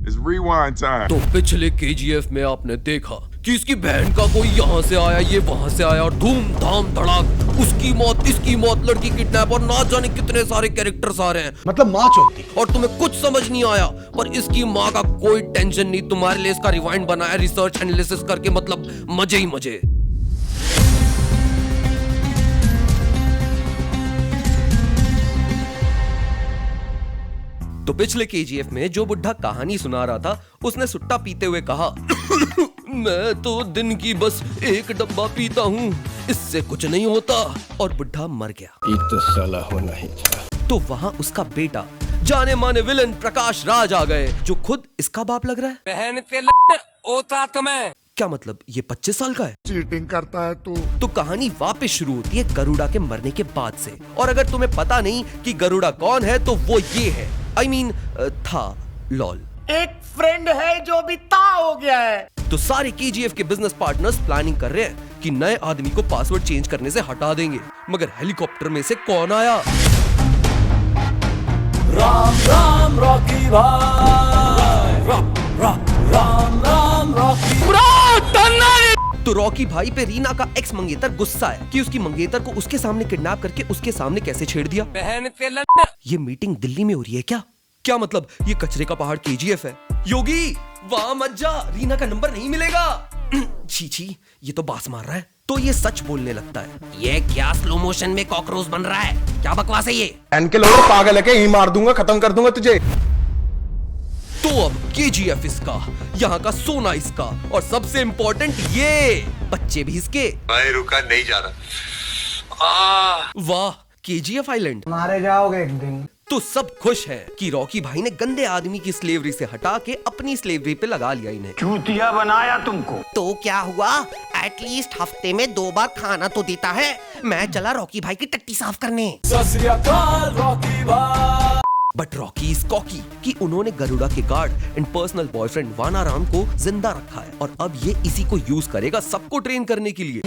It's rewind time. तो पिछले KGF में आपने देखा कि इसकी बहन का कोई यहाँ से आया, ये वहाँ से आया और धूमधाम धड़ाक उसकी मौत, इसकी मौत, लड़की किडनैप और ना जाने कितने सारे कैरेक्टर्स आ रहे हैं। मतलब माँ चौथी। और तुम्हें कुछ समझ नहीं आया, पर इसकी माँ का कोई टेंशन नहीं। तुम्हारे लिए इसका रिवाइंड बनाया रिसर्च एनालिसिस करके, मतलब मजे ही मजे। तो पिछले केजीएफ में जो बुढ़ा कहानी सुना रहा था उसने सुट्टा पीते हुए कहा मैं तो दिन की बस एक डब्बा पीता हूँ, इससे कुछ नहीं होता, और बुढ़ा मर गया। ये तो साला होना ही था। तो वहाँ उसका बेटा जाने माने विलन प्रकाश राज आ गए, जो खुद इसका बाप लग रहा है। बहन ते होता तुम्हें क्या मतलब ये 25 साल का है? चीटिंग करता है तू। कहानी वापस शुरू होती है गरुड़ा के मरने के बाद से। और अगर तुम्हें पता नहीं कि गरुड़ा कौन है तो वो ये है, I mean, था लॉल। एक फ्रेंड है जो भी ता हो गया है। तो सारे केजीएफ के बिजनेस पार्टनर्स प्लानिंग कर रहे हैं कि नए आदमी को पासवर्ड चेंज करने से हटा देंगे। मगर हेलीकॉप्टर में से कौन आया? राम राम रॉकी भाई, राम राम राम रॉकी। तो रॉकी भाई पे रीना का एक्स मंगेतर गुस्सा है कि उसकी मंगेतर को उसके सामने किडनैप करके उसके सामने कैसे छेड़ दिया। बहन ते ये मीटिंग दिल्ली में हो रही है क्या? क्या मतलब ये कचरे का पहाड़ केजीएफ है? योगी वहां मत जा, रीना का नंबर नहीं मिलेगा। छी छी, ये तो बास मार रहा है। तो ये सच बोलने लगता है। ये क्या स्लो मोशन में कॉकरोच बन रहा है? क्या बकवास है ये? इनके लोग पागल है के ही मार दूंगा, खत्म कर दूंगा तुझे। तो अब केजीएफ इसका, यहाँ का सोना इसका, और सबसे इम्पोर्टेंट ये बच्चे भी इसके। मैं रुका नहीं जा रहा। वाह, केजीएफ आइलैंड। मारे जाओगे एक दिन। तो सब खुश हैं कि रॉकी भाई ने गंदे आदमी की स्लेवरी से हटा के अपनी स्लेवरी पे लगा लिया इन्हें। चूतिया बनाया तुमको। तो क्या हुआ? एटलीस्ट हफ्ते में 2 बार खाना तो देता है। मैं चला रॉकी भाई की टट्टी साफ करने। सत श्री अकाल रॉकी भाई। बट रॉकी इज कॉकी कि उन्होंने गरुड़ा के गार्ड एंड पर्सनल बॉयफ्रेंड वानाराम को जिंदा रखा है और अब ये इसी को यूज करेगा सबको ट्रेन करने के लिए।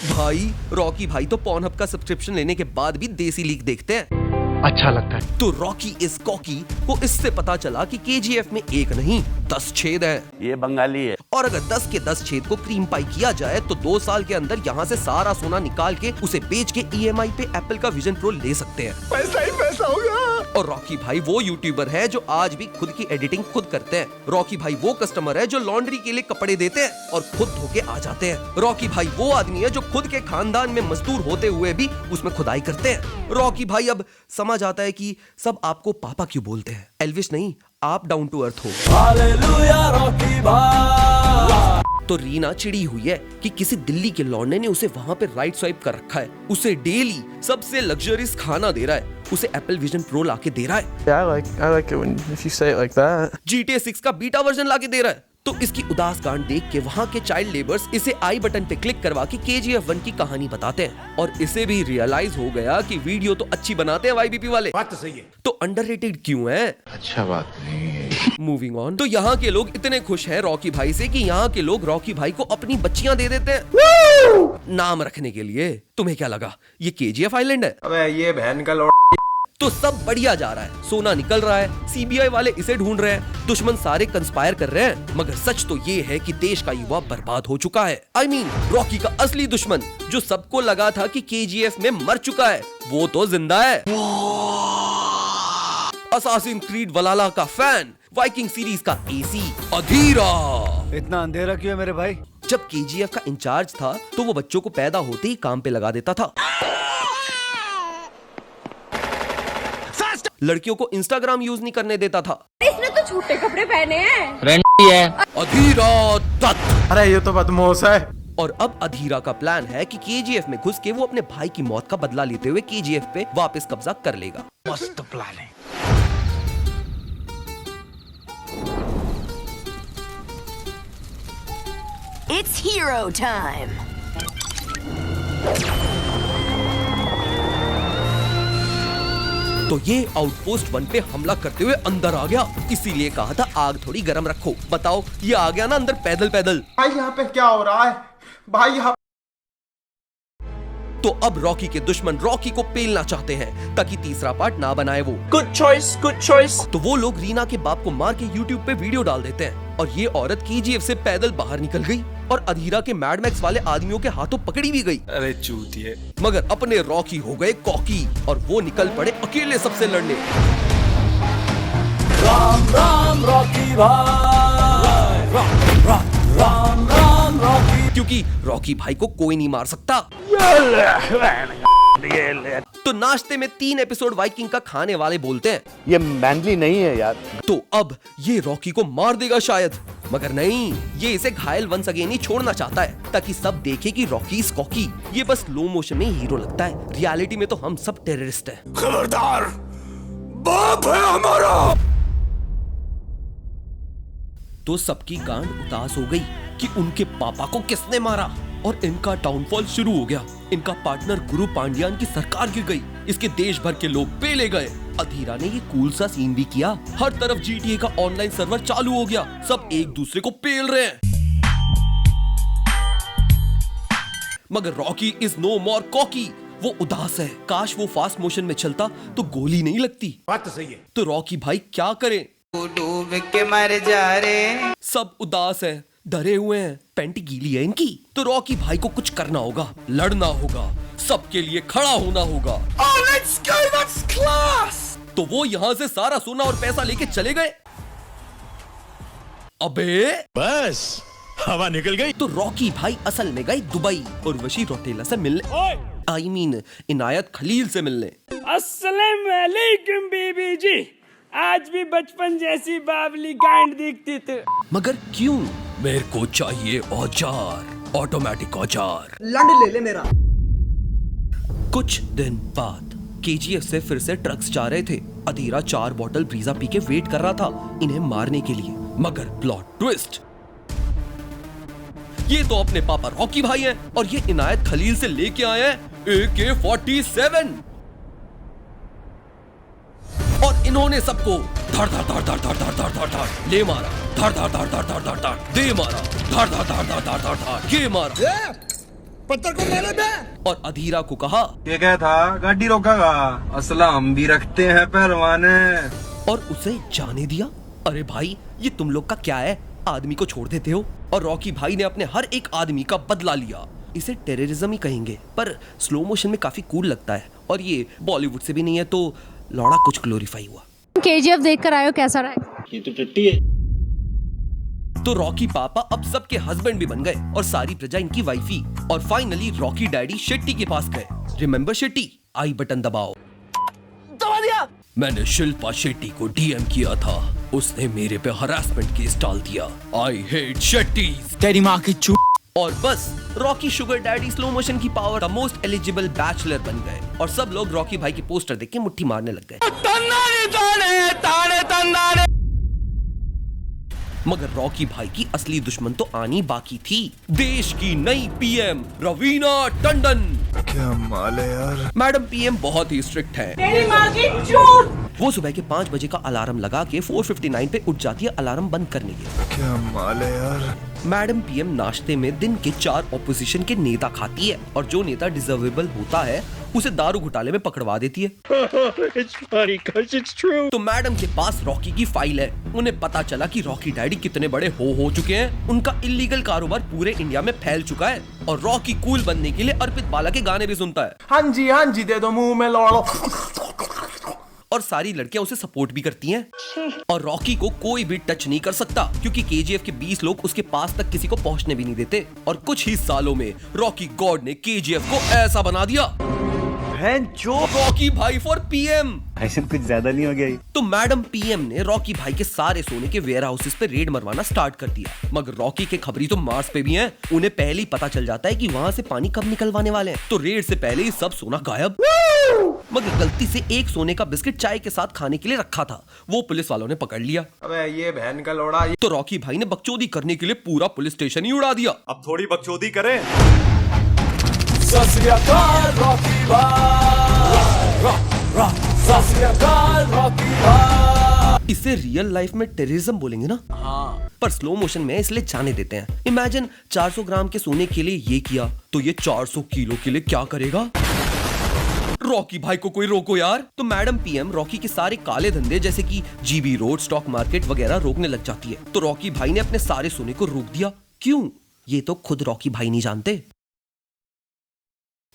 भाई रॉकी भाई तो पॉर्नहब का सब्सक्रिप्शन लेने के बाद भी देसी लीग देखते हैं। अच्छा लगता है। तो रॉकी इज कॉकी को इससे पता चला कि केजीएफ में एक नहीं 10 छेद हैं। ये बंगाली है। और अगर 10 के 10 छेद को क्रीम पाई किया जाए तो 2 साल के अंदर यहाँ से सारा सोना निकाल के उसे बेच के EMI पे एप्पल का विजन प्रो ले सकते हैं। पैसा ही पैसा होगा। और रॉकी भाई वो यूट्यूबर है जो आज भी खुद की एडिटिंग खुद करते हैं। रॉकी भाई वो कस्टमर है जो लॉन्ड्री के लिए कपड़े देते हैं और खुद धो के आ जाते हैं। रॉकी भाई वो आदमी है जो खुद के खानदान में मजदूर होते हुए भी उसमें खुदाई करते हैं। रॉकी भाई अब समझ आता है कि सब आपको पापा क्यों बोलते हैं। एल्विश नहीं, आप डाउन टू अर्थ हो। हालेलुया रॉकी भाई। तो रीना चिड़ी हुई है कि किसी दिल्ली के लौंडे ने उसे वहाँ पे राइट स्वाइप कर रखा है, उसे डेली सबसे लग्जरियस खाना दे रहा है, उसे एप्पल विजन प्रो लाके दे रहा है। Yeah, I like it when if you say it like that. GTA 6 का बीटा वर्जन लाके दे रहा है। तो इसकी उदास गांड देख के वहाँ के चाइल्ड लेबर्स इसे आई बटन पे क्लिक करवा के KGF 1 की कहानी बताते हैं और इसे भी रियलाइज हो गया कि वीडियो तो अच्छी बनाते हैं YBP वाले। बात तो सही है। तो अंडररेटेड क्यों है? अच्छा बात नहीं है। Moving on. तो यहाँ के लोग इतने खुश हैं रॉकी भाई से कि यहाँ के लोग रॉकी भाई को अपनी बच्चियां दे देते हैं नाम रखने के लिए। तुम्हें क्या लगा ये KGF आइलैंड है? अबे ये बहन का लोड। तो सब बढ़िया जा रहा है, सोना निकल रहा है, CBI वाले इसे ढूंढ रहे हैं, दुश्मन सारे कंस्पायर कर रहे हैं। मगर सच तो ये है कि देश का युवा बर्बाद हो चुका है। I mean, रॉकी का असली दुश्मन जो सबको लगा था कि KGF में मर चुका है, वो तो जिंदा है। असासिन क्रीड वलाला का फैन, वाइकिंग सीरीज का AC अधीरा। इतना अंधेरा क्यों है मेरे भाई? जब KGF का इंचार्ज था तो वो बच्चों को पैदा होते ही काम पे लगा देता था। लड़कियों को इंस्टाग्राम यूज नहीं करने देता था। इसने तो छोटे कपड़े पहने हैं। अधीरा दत्त। अरे ये तो बदमाश है। और अब अधीरा का प्लान है कि KGF में घुस के वो अपने भाई की मौत का बदला लेते हुए KGF पे वापस कब्जा कर लेगा। मस्त प्लान है। It's hero time. तो ये आउटपोस्ट 1 पे हमला करते हुए अंदर आ गया। इसीलिए कहा था आग थोड़ी गर्म रखो। बताओ ये आ गया ना अंदर पैदल पैदल। भाई यहाँ पे क्या हो रहा है? भाई यहाँ तो अब रॉकी के दुश्मन रॉकी को पेलना चाहते हैं ताकि तीसरा पार्ट ना बनाए वो। Good choice. तो वो लोग रीना के बाप को मार के यूट्यूब पे वीडियो डाल देते हैं और ये औरत KGF से पैदल बाहर निकल गई और अधीरा के मैड मैक्स वाले आदमियों के हाथों पकड़ी भी गई। अरे चूतिए। मगर अपने रॉकी हो गए कॉकी और वो निकल पड़े अकेले सबसे लड़ने। राम राम रॉकी भाई, राम राम रॉकी। क्योंकि रॉकी भाई को कोई नहीं मार सकता। तो नाश्ते में 3 एपिसोड वाइकिंग का खाने वाले बोलते हैं ये मैनली नहीं है यार। तो अब ये रॉकी को मार देगा शायद, मगर नहीं, ये इसे घायल वंस अगेन ही छोड़ना चाहता है ताकि सब देखे कि रॉकी इज कॉकी। ये बस स्लो मोशन में हीरो लगता है, रियलिटी में तो हम सब टेररिस्ट हैं। खबरदार, बाप है हमारा। तो सबकी गांड उदास हो गई कि उनके पापा को किसने मारा और इनका डाउनफॉल शुरू हो गया। इनका पार्टनर गुरु पांड्यान की सरकार गिर गई, इसके देश भर के लोग पेले गए। अधीरा ने ये कूल सा सीन भी किया, हर तरफ GTA का ऑनलाइन सर्वर चालू हो गया, सब एक दूसरे को पेल रहे हैं। मगर Rocky is no more cocky, वो उदास है। काश वो फास्ट मोशन में चलता तो गोली नहीं लगती। बात तो सही है। तो रॉकी भाई क्या करे? डूब के मर जा रे। सब उदास है, डरे हुए हैं, पैंटी गीली है इनकी। तो रॉकी भाई को कुछ करना होगा, लड़ना होगा, सबके लिए खड़ा होना होगा। Let's go, that's class. तो वो यहाँ से सारा सोना और पैसा लेके चले गए। अबे बस हवा निकल गई। तो रॉकी भाई असल में गए दुबई और वशी रोटेला से मिलने। I mean, इनायत खलील से मिलने। अस्सलाम वालेकुम बीबी जी, आज भी बचपन जैसी बावली गांड दिखती थी। मगर क्यों? मेरे को चाहिए औजार, ऑटोमेटिक औजार। लंड ले ले मेरा। कुछ दिन बाद KGF से फिर से ट्रक्स जा रहे थे। अधीरा 4 बॉटल ब्रीजा पी के वेट कर रहा था इन्हें मारने के लिए। मगर प्लॉट ट्विस्ट, ये तो अपने पापा रॉकी भाई हैं और ये इनायत खलील से लेके आए हैं AK-47 और इन्होंने सबको धड़ धड़ धड़ धड़ धड़ धड़ धड़ धड़ धड़ ले मारा, धड़ धड़ धड़ धड़ धड़ धड़ धड़ दे मारा, धड़ धड़ धड़ धड़ धड़ धड़ धड़ ये मारा। पत्थर को मारे बे। और अधीरा को कहा ये क्या था, गाड़ी रोकेगा, असला हम भी रखते हैं पहलवाने, और उसे जाने दिया। अरे भाई, ये तुम लोग का क्या है, आदमी को छोड़ देते हो। और रॉकी भाई ने अपने हर एक आदमी का बदला लिया। इसे टेररिज्म ही कहेंगे, पर स्लो मोशन में काफी कूल लगता है और ये बॉलीवुड से भी नहीं है, तो लौड़ा कुछ ग्लोरीफाई हुआ। KGF देख कर आयो, कैसा रहा? ये तो टट्टी है। तो रॉकी पापा अब सबके हस्बैंड भी बन गए और सारी प्रजा इनकी वाइफी। और फाइनली रॉकी डैडी शेट्टी के पास गए। रिमेंबर शेट्टी? आई बटन दबाओ। दबा दिया। मैंने शिल्पा शेट्टी को DM किया था, उसने मेरे पे हरासमेंट केस डाल दिया। I hate Shetty. तेरी माँ की चूत। और बस Rocky sugar daddy slow motion की power the most eligible bachelor बन गए और सब लोग रॉकी भाई के पोस्टर देख के मुट्ठी मारने लग गए। मगर रॉकी भाई की असली दुश्मन तो आनी बाकी थी, देश की नई PM रवीना टंडन। क्या माल है यार। मैडम PM बहुत ही स्ट्रिक्ट है। तेरी माँ की चूत। वो सुबह के 5 बजे का अलार्म लगा के 4:59 पे उठ जाती है अलार्म बंद करने के। क्या माल है यार। मैडम PM नाश्ते में दिन के 4 ऑपोजिशन के नेता खाती है और जो नेता डिजर्वेबल होता है उसे दारू घोटाले में पकड़वा देती है। तो मैडम के पास रॉकी की फाइल है। उन्हें पता चला कि रॉकी डैडी कितने बड़े हो चुके हैं। उनका इलीगल कारोबार पूरे इंडिया में फैल चुका है और रॉकी कूल बनने के लिए अर्पित बाला के गाने भी सुनता है। हाँ जी दे दो मुंह में लौड़ो। और सारी लड़कियां उसे सपोर्ट भी करती हैं। और रॉकी को कोई भी टच नहीं कर सकता क्योंकि KGF के 20 लोग उसके पास तक किसी को पहुंचने भी नहीं देते। और कुछ ही सालों में रॉकी गॉड ने KGF को ऐसा बना दिया, रॉकी भाई फॉर PM। ऐसा कुछ ज्यादा नहीं हो गया? तो मैडम PM ने रॉकी भाई के सारे सोने के वेयर हाउसेस पे रेड मरवाना स्टार्ट कर दिया। मगर रॉकी के खबरी तो मार्स पे भी हैं। उन्हें पहले ही पता चल जाता है कि वहाँ से पानी कब निकलवाने वाले हैं। तो रेड से पहले ही सब सोना गायब। मगर गलती से एक सोने का बिस्किट चाय के साथ खाने के लिए रखा था, वो पुलिस वालों ने पकड़ लिया। अबे ये बहन का लौड़ा। तो रॉकी भाई ने बकचोदी करने के लिए पूरा पुलिस स्टेशन ही उड़ा दिया। अब थोड़ी बकचोदी करें। सत श्री अकाल रॉकी भाई, सत श्री अकाल रॉकी भाई। इसे रियल लाइफ में टेररिज्म बोलेंगे ना? हाँ। पर स्लो मोशन में इसलिए जाने देते हैं। इमेजिन 400 ग्राम के सोने के लिए ये किया तो ये 400 किलो के लिए क्या करेगा? रॉकी भाई को कोई रोको यार। तो मैडम पीएम रॉकी के सारे काले धंधे जैसे कि जीबी रोड, स्टॉक मार्केट वगैरह रोकने लग जाती है। तो रॉकी भाई ने अपने सारे सोने को रोक दिया। क्यों? ये तो खुद रॉकी भाई नहीं जानते।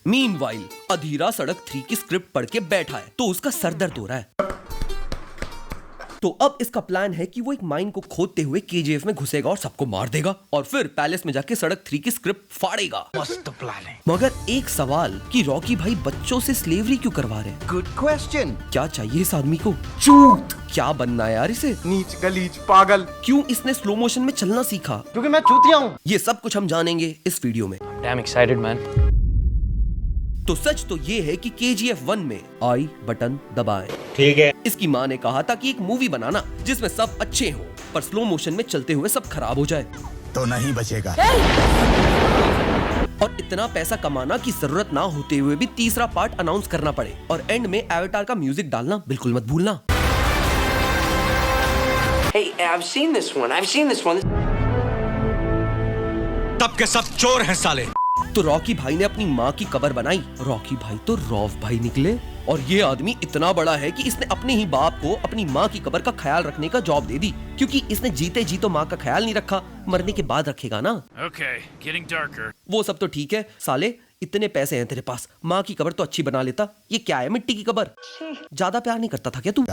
मीनवाइल अधीरा सड़क 3 की स्क्रिप्ट पढ़ के बैठा है तो उसका सर दर्द हो रहा है। तो अब इसका प्लान है कि वो एक माइन को खोदते हुए केजीएफ में घुसेगा और सबको मार देगा और फिर पैलेस में जाके सड़क 3 की स्क्रिप्ट फाड़ेगा। मस्त प्लान है। मगर एक सवाल कि रॉकी भाई बच्चों से स्लेवरी क्यों करवा रहे हैं? Good question. क्या चाहिए इस आदमी को? चूत, क्या बनना है यार इसे? नीच गलीच पागल। क्यों इसने स्लो मोशन में चलना सीखा? क्योंकि मैं चूतिया हूँ। ये सब कुछ हम जानेंगे इस वीडियो में। Damn excited, man. तो सच तो ये है कि KGF 1 में आई बटन दबाएं। ठीक है। इसकी माँ ने कहा था कि एक मूवी बनाना जिसमें सब अच्छे हो पर स्लो मोशन में चलते हुए सब खराब हो जाए तो नहीं बचेगा। और इतना पैसा कमाना कि जरूरत ना होते हुए भी तीसरा पार्ट अनाउंस करना पड़े और एंड में एवेटार का म्यूजिक डालना बिल्कुल मत भूलना। Hey, I've seen this one. तब के सब चोर हैं साले। तो रॉकी भाई ने अपनी माँ की कब्र बनाई। रॉकी भाई तो रॉफ भाई निकले और ये आदमी इतना बड़ा है कि इसने अपने ही बाप को अपनी माँ की कब्र का ख्याल रखने का जॉब दे दी, क्योंकि इसने जीते जी तो माँ का ख्याल नहीं रखा, मरने के बाद रखेगा ना। Okay, getting darker. वो सब तो ठीक है साले, इतने पैसे हैं तेरे पास, माँ की कब्र तो अच्छी बना लेता। ये क्या है, मिट्टी की कब्र? ज्यादा प्यार नहीं करता था क्या तू?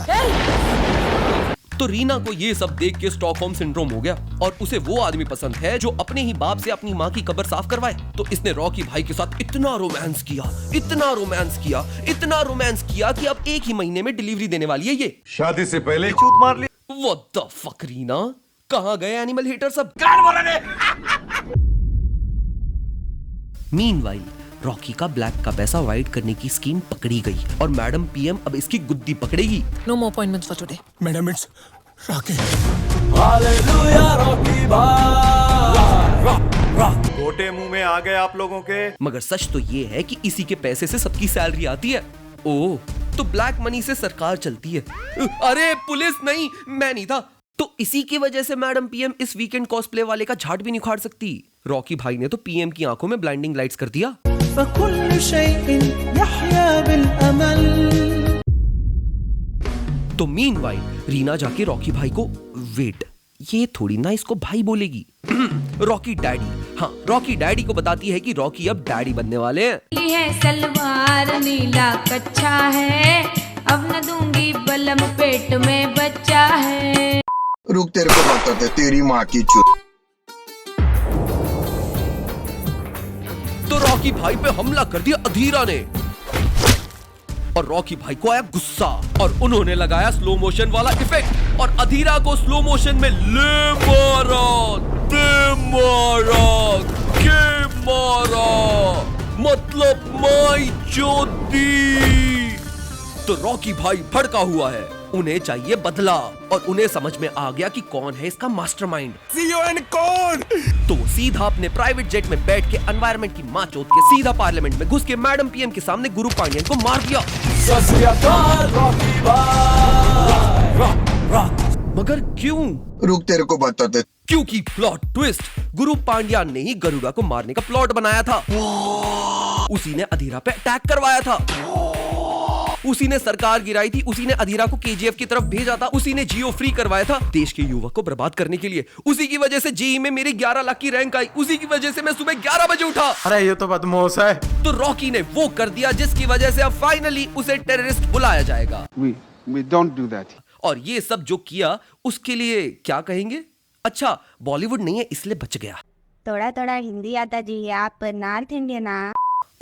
तो रीना को ये सब देख के स्टॉकहोम सिंड्रोम हो गया और उसे वो आदमी पसंद है जो अपने ही बाप से अपनी माँ की कब्र साफ करवाए। तो इसने रॉकी भाई के साथ इतना रोमांस किया कि अब 1 ही महीने में डिलीवरी देने वाली है ये। शादी से पहले ही चूत मार ली। What the fuck रीना, कहाँ गए एनिमल हेटर सब? मीनवाइल रॉकी का ब्लैक का पैसा व्हाइट करने की स्कीम पकड़ी गई और मैडम पीएम अब इसकी गुद्दी पकड़ेगी। No more appointments for today. Madam it's Rocky. Hallelujah, Rocky भाई। गोटे मुंह में आ गए आप लोगों के। मगर सच तो ये है कि इसी के पैसे से सबकी सैलरी आती है। ओह, तो ब्लैक मनी से सरकार चलती है। अरे पुलिस नहीं, मैं नहीं था। तो इसी की वजह से मैडम पीएम इस वीकेंड कॉस्प्ले वाले का झाट भी नहीं उखाड़ सकती। रॉकी भाई ने तो पीएम की आंखों में ब्लाइंडिंग लाइट्स कर दिया। तो मीनवाइल रीना जाके रॉकी भाई को, वेट, ये थोड़ी ना इसको भाई बोलेगी, रॉकी डैडी, हाँ रॉकी डैडी को बताती है कि रॉकी अब डैडी बनने वाले हैं। है सलवार नीला कच्चा है, अब न दूंगी बलम पेट में बच्चा है। रुक, तेरे को बताते तेरी माँ की चूत। तो रॉकी भाई पे हमला कर दिया अधीरा ने और रॉकी भाई को आया गुस्सा और उन्होंने लगाया स्लो मोशन वाला इफेक्ट और अधीरा को स्लो मोशन में ले मारा, दे मारा, के मारा, मतलब माई चोदी। तो रॉकी भाई भड़का हुआ है, उन्हें चाहिए बदला और उन्हें समझ में आ गया कि कौन है इसका मास्टरमाइंड। कौन? तो वो सीधा अपने प्राइवेट जेट में बैठ के एनवायरनमेंट की मां चोद के सीधा पार्लियामेंट में घुस के मैडम पीएम के सामने गुरु पांड्यन को मार दिया। सत श्री अकाल रॉकी भाई। मगर क्यों? रुक, तेरे को बताते। क्योंकि प्लॉट ट्विस्ट, गुरु पांड्यान ने ही गरुड़ा को मारने का प्लॉट बनाया था। उसी ने अधीरा पे अटैक करवाया था, उसी ने सरकार गिराई थी, उसी ने अधीरा को केजीएफ की तरफ भेजा था, उसी ने जियो फ्री करवाया था देश के युवक को बर्बाद करने के लिए। उसी की वजह से जेईई में मेरी 11 लाख की रैंक आई, उसी की वजह से मैं सुबह 11 बजे उठा। अरे ये तो बदमाश है। तो रॉकी ने वो कर दिया जिसकी वजह से अब फाइनली उसे टेररिस्ट बुलाया जाएगा। We don't do that. और ये सब जो किया उसके लिए क्या कहेंगे? अच्छा, बॉलीवुड नहीं है इसलिए बच गया। थोड़ा थोड़ा हिंदी आता जी, आप नॉर्थ इंडियन आ।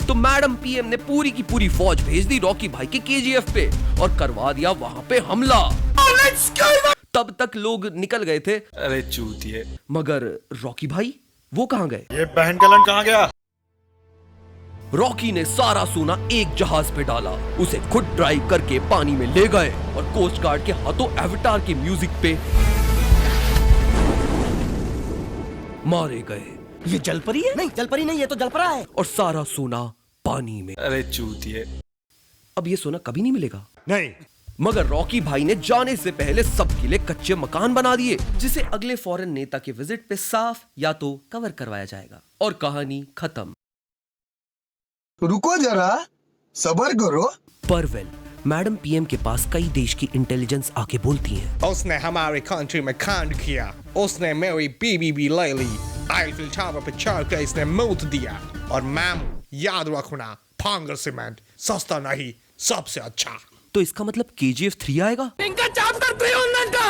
तो मैडम पीएम ने पूरी की पूरी फौज भेज दी रॉकी भाई के केजीएफ पे और करवा दिया वहां पे हमला। तब तक लोग निकल गए थे। अरे चूतिए। मगर रॉकी भाई वो कहां गए? ये बहन का लन कहां गया? रॉकी ने सारा सोना एक जहाज पे डाला, उसे खुद ड्राइव करके पानी में ले गए और कोस्ट गार्ड के हाथों एवेटार के म्यूजिक पे मारे गए। ये जलपरी है? नहीं जलपरी नहीं, ये तो जलपरा है। और सारा सोना पानी में। अरे चूतिए। अब ये सोना कभी नहीं मिलेगा। नहीं, मगर रॉकी भाई ने जाने से पहले सबके लिए कच्चे मकान बना दिए, जिसे अगले फॉरेन नेता के विजिट पे साफ या तो कवर करवाया जाएगा और कहानी खत्म। रुको जरा, सब्र करो। पर वेल, मैडम पीएम के पास कई देश की इंटेलिजेंस आके बोलती हैं। उसने हमारे कंट्री में कांड किया, उसने मेरी बीबी भी ले ली, आईफिल टावर पे चढ़ के इसने मूत दिया, और मैम याद रखना, फांगर सीमेंट सस्ता नहीं सबसे अच्छा। तो इसका मतलब KGF 3 आएगा? इनका चैप्टर 3 होने का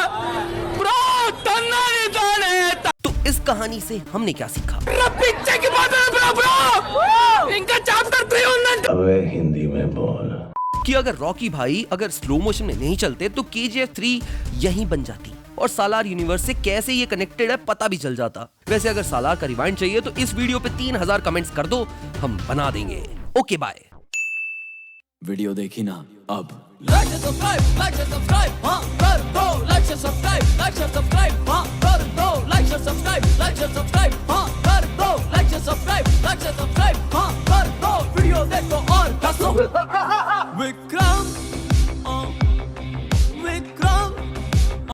ब्रो तन्ना नहीं जाने। तो इस कहानी से हमने क्या सीखा? पीछे की बात है ब्रो, इनका चैप्टर 3 होने का। अबे हिंदी में बोल। कि अगर रॉकी भाई अगर स्लो मोशन में नहीं चलते तो KGF 3 यहीं बन जाती और सालार यूनिवर्स से कैसे ये कनेक्टेड है पता भी चल जाता। वैसे अगर सालार का रिवाइंड चाहिए तो इस वीडियो पे 3000 कमेंट्स कर दो, हम बना देंगे। Okay bye. वीडियो देखी ना अब। लाइक सब्सक्राइब हाँ कर दो।